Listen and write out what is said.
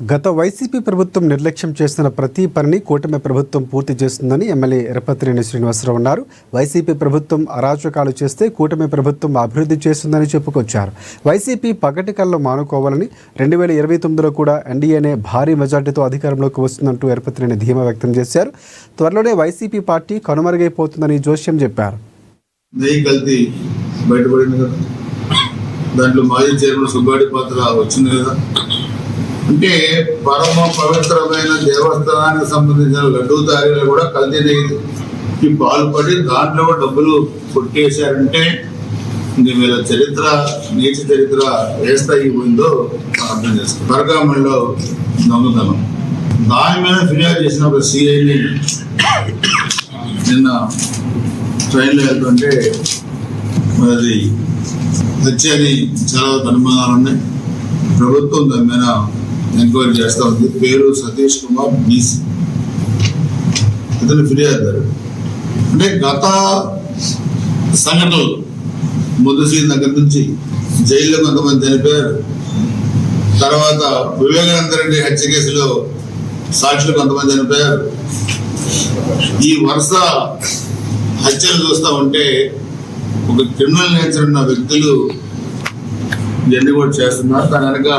గత వైసీపీ ప్రభుత్వం నిర్లక్ష్యం చేస్తున్న ప్రతి పనిని కూటమి ప్రభుత్వం పూర్తి చేస్తుందని ఎమ్మెల్యే ఎరపతినేని శ్రీనివాసరావు అన్నారు. వైసీపీ ప్రభుత్వం అరాచకాలు చేస్తే కూటమి ప్రభుత్వం అభివృద్ధి చేస్తుందని చెప్పుకొచ్చారు. వైసీపీ పగటి కళ్ళు మానుకోవాలని 2029లో కూడా ఎన్డీఏనే భారీ మెజార్టీతో అధికారంలోకి వస్తుందంటూ ఎరపతినేని ధీమా వ్యక్తం చేశారు. త్వరలోనే వైసీపీ పార్టీ కనుమరుగైపోతుందని జోస్యం చెప్పారు. దాంట్లో మాజీ చైర్మన్ సుబ్బాడి పాత్ర వచ్చింది కదా. అంటే పరమ పవిత్రమైన దేవస్థానానికి సంబంధించిన లడ్డూ తయారీలు కూడా కల్తీకి పాల్పడి దాంట్లో డబ్బులు కొట్టేశారంటే వీళ్ళ చరిత్ర నీచ చరిత్ర ఏ స్థాయికి పోయిందో అర్థం చేస్తాం. పరకామణిలో దొంగతనం దాని మీద ఫిర్యాదు చేసిన ఒక సిఐని నిన్న ట్రైన్లో వెళ్తుంటే అది హత్యని చాలా అనుమానాలు ఉన్నాయి. ప్రభుత్వం దాని మీద ఎంక్వైరీ చేస్తూ ఉంది. పేరు సతీష్ కుమార్ బీసీ, ఇతను ఫిర్యాదుదారు. అంటే గత సంఘటనలు ముద్దుసీన్ దగ్గర నుంచి జైల్లో కొంతమంది చనిపోయారు. తర్వాత వివేకానంద రెడ్డి హత్య కేసులో సాక్షులు కొంతమంది చనిపోయారు. ఈ వరుస హత్యలు చూస్తూ ఉంటే ఒక క్రిమినల్ నేచర్ ఉన్న వ్యక్తులు ఇవన్నీ కూడా చేస్తున్నారు. దాని వెనక